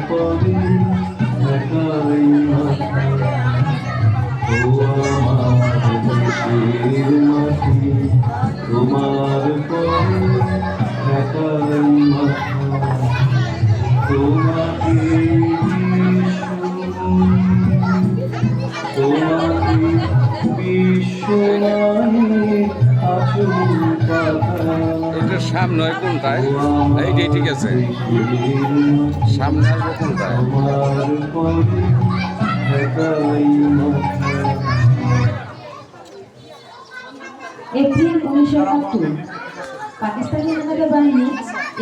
পরে একাই মাথা ও আমার দেশের মাটি তোমার পরে একাই মাথা তোমাকে তোমাকে বিশ্বমানে আচল পাতা এটার সামনে হয় কোনটায়? এইটাই ঠিক আছে, সামনে আসবো কোনটায়? আমার পরে একাই মাথা। এপ্রিল 1971 পাকিস্তানি হানাদার বাহিনী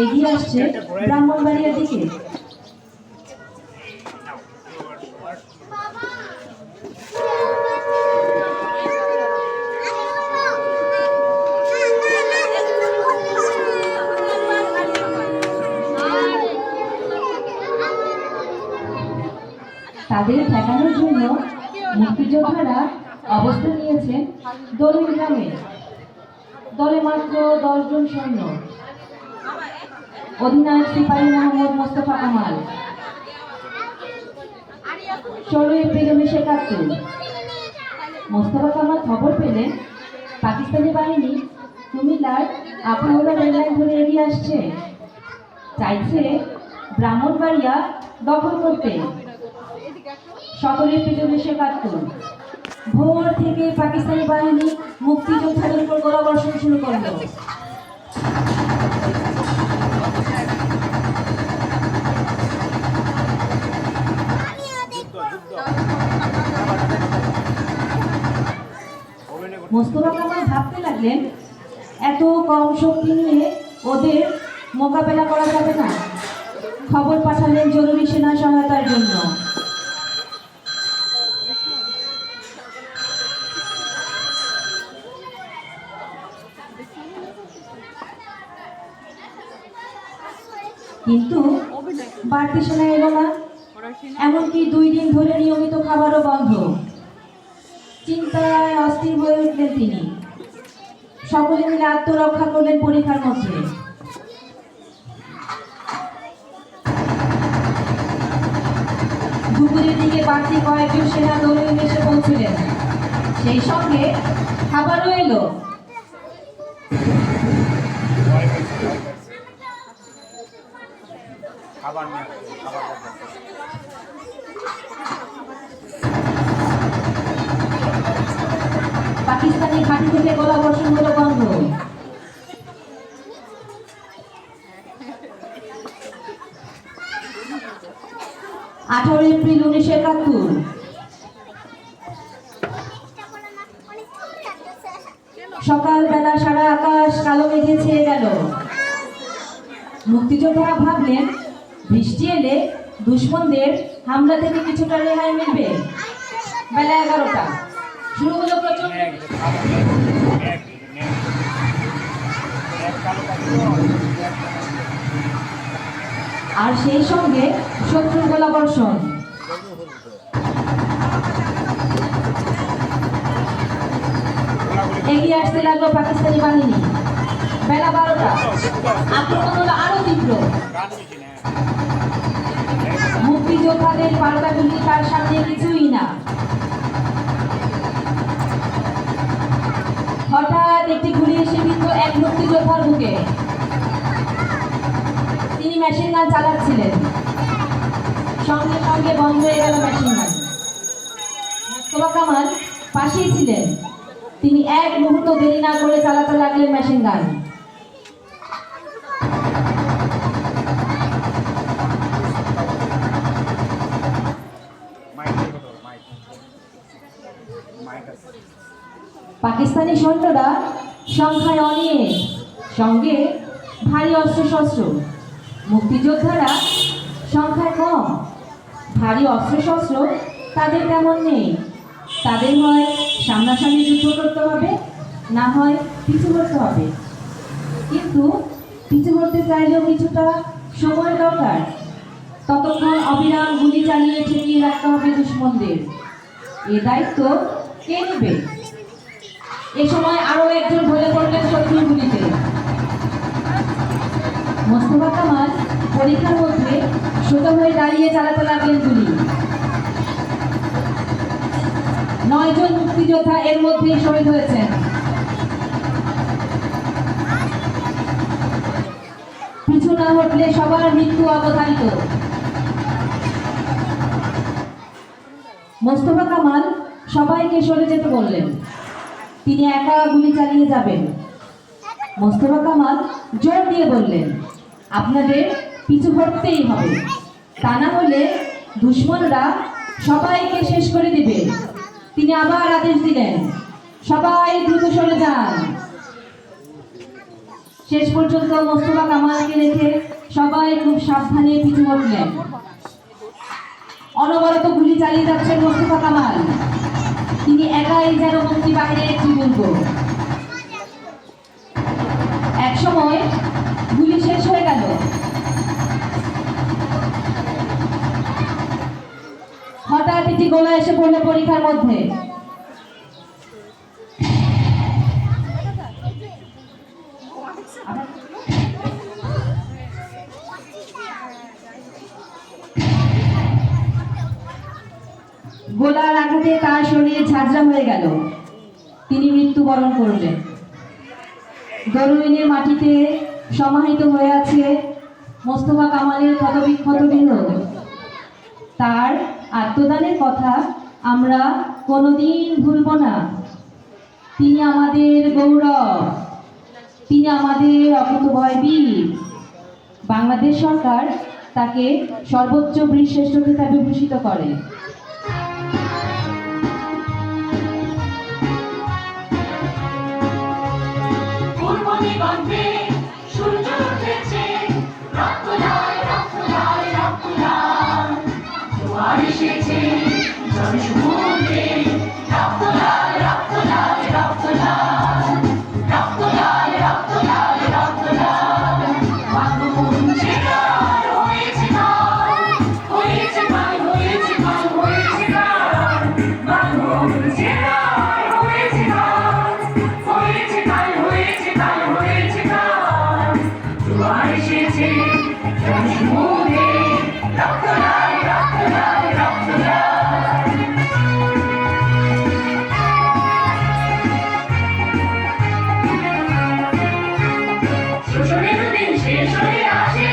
এগিয়ে আসছে ব্রাহ্মণবাড়িয়ার দিকে। তাদের ঠেকানোর জন্য মুক্তিযোদ্ধারা অবস্থান নিয়েছেন দলিল গ্রামে। দলে মাত্র 10 জন সৈন্য, অধিনায়ক সিপাহী মোহাম্মদ মোস্তফা কামাল। 16 এপ্রিল 1971 মোস্তফা কামাল খবর পেলেন পাকিস্তানি বাহিনী কুমিল্লার আখাউড়া রেললাইন ধরে এগিয়ে আসছে, চাইছে ব্রাহ্মণবাড়িয়া দখল করতে। 17 এপ্রিল 1971 ভোর থেকে পাকিস্তানি বাহিনী মুক্তিযোদ্ধাদের উপর গোলাবর্ষণ শুরু করল। মোস্তফা কামাল ভাবতে লাগলেন, এত কম শক্তি নিয়ে ওদের মোকাবেলা করা যাবে না। খবর পাঠালেন জরুরি সেনা সহায়তার জন্য। কিন্তু বাড়তি সেনা এলো না, এমনকি 2 দিন ধরে নিয়মিত খাবারও বন্ধ। চিন্তায় অস্থির হয়ে উঠলেন তিনি। সকলে মিলে আত্মরক্ষা করলেন পরীক্ষার মধ্যে। দুপুরের দিকে বাড়তি কয়েকজন সেনা দৌড়ে এসে পৌঁছলেন, সেই সঙ্গে খাবারও এলো। পাকিস্তানি ঘাঁটি থেকে গোলাবর্ষণ হলো বন্ধ। 18 এপ্রিল 1971 সকালবেলা সারা আকাশ কালো মেঘে ছেয়ে গেল। মুক্তিযোদ্ধারা ভাবলেন, বৃষ্টি এলে দুশ্মনদের হামলা থেকে কিছুটা রেহাই মিলবে। বেলা 11টা শুরু হলো প্রচন্ড। আর সেই সঙ্গে শত্রুর গোলাবর্ষণ। এগিয়ে আসতে লাগলো পাকিস্তানি বাহিনী। বেলা 12টা আক্রমণ হলো আরো তীব্র। মুক্তিযোদ্ধাদের পাল্টা গুলি তার সামনে কিছুই না। হঠাৎ একটি গুলি এসে বিঁধল এক মুক্তিযোদ্ধার বুকে। তিনি মেশিন গান চালাচ্ছিলেন, সঙ্গে সঙ্গে বন্ধ হয়ে গেল মেশিন গান। মোস্তফা কামাল পাশেই ছিলেন, তিনি এক মুহূর্ত দেরি না করে চালাতে লাগলেন মেশিন গান। পাকিস্তানি সৈন্যরা সংখ্যায় অনেক, সঙ্গে ভারী অস্ত্রশস্ত্র। মুক্তিযোদ্ধারা সংখ্যায় কম, ভারী অস্ত্রশস্ত্র তাদের তেমন নেই। তাদের হয় সামনাসামনি যুদ্ধ করতে হবে, না হয় পিছু হটতে হবে। কিন্তু পিছু হটতে চাইলেও কিছুটা সময় দরকার। ততক্ষণ অবিরাম গুলি চালিয়ে ঠেকিয়ে রাখতে হবে দুশ্মনদের। এ দায়িত্ব কে নেবে? এ সময় আরো একজন ঢলে পড়লেন শত্রুর গুলিতে। মোস্তফা কামাল পরীক্ষার মধ্যে সোজা হয়ে দাঁড়িয়ে দিয়ে চালাতে লাগলেন গুলি। 9 জন মুক্তিযোদ্ধা এর মধ্যেই শহীদ হয়েছেন। পিছু না হটলে সবার মৃত্যু অবধারিত। মোস্তফা কামাল সবাইকে সরে যেতে বললেন। তিনি একা গুলি চালিয়ে যাবেন। মোস্তফা কামাল জোর দিয়ে বললেন, আপনাদের পিছু হটতেই হবে, তা না হলে দুশমনরা সবাইকে শেষ করে দিবে। তিনি আবার আদেশ দিলেন, সবাই দ্রুত সরে যান। শেষ পর্যন্ত মোস্তফা কামালকে রেখে সবাই খুব সাবধানে পিছু হটলেন। অনবরত গুলি চালিয়ে যাচ্ছেন মোস্তফা কামাল। তিনি একাই যেন মুক্তি বাহিনীর একটি দুর্গ। এক সময় গুলি শেষ হয়ে গেল। হঠাৎ একটি গোলা এসে পড়লো পরীক্ষার মধ্যে। গোলার আঘাতে তার শরীর ঝাঁঝরা হয়ে গেল। তিনি মৃত্যুবরণ করলেন। দরুইনের মাটিতে সমাহিত হয়ে আছে মোস্তফা কামালের ক্ষতবিক্ষত দেহ। তার আত্মদানের কথা আমরা কোনোদিন ভুলব না। তিনি আমাদের গৌরব, তিনি আমাদের অকুতোভয় বীর। বাংলাদেশ সরকার তাকে সর্বোচ্চ বীরশ্রেষ্ঠ খেতাবে ভূষিত করে। দিগন্তে সূর্য উঠেছে, রক্ত লাল, রক্ত লাল, রক্ত লাল। জোয়ার এসেছে জনসমুদ্রে, রক্ত লাল, রক্ত লাল, রক্ত লাল। রক্ত লাল, রক্ত লাল, রক্ত লাল। মাতৃভূমিতে গান হয়েছে গান, হয়েছে গান, হয়েছে গান, হয়েছে গান। মাতৃভূমিতে গান হয়েছে গান, হয়েছে গান, হয়েছে গান, হয়েছে গান। জোয়ার এসেছে জনসমুদ্রে, রক্ত লাল, রক্ত লাল, রক্ত লাল। শোষণের দিন শেষ হয়ে আসে,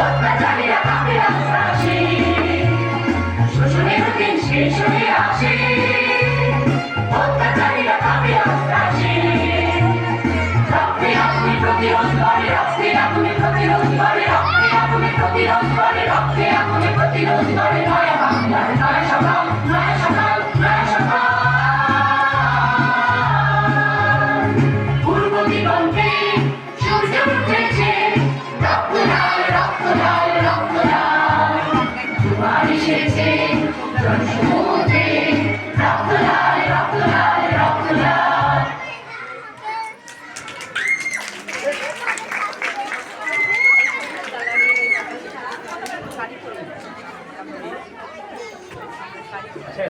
অত্যাচারীরা কাঁপে রাস্তাসে। শোষণের দিন শেষ হয়ে আসে, অত্যাচারীরা কাঁপে রাস্তাসে। রক্তে আগুনে প্রতিরোধ করে, রক্তে আগুনে প্রতিরোধ করে, রক্তে আগুনে প্রতিরোধ করে, রক্তে আগুনে প্রতিরোধ করে। নয়া বাংলার নয়া সকাল, নয়া সকাল, নয়া সকাল। পূর্ব দিগন্তে সূর্য উঠেছে, রক্ত লাল, রক্ত লাল,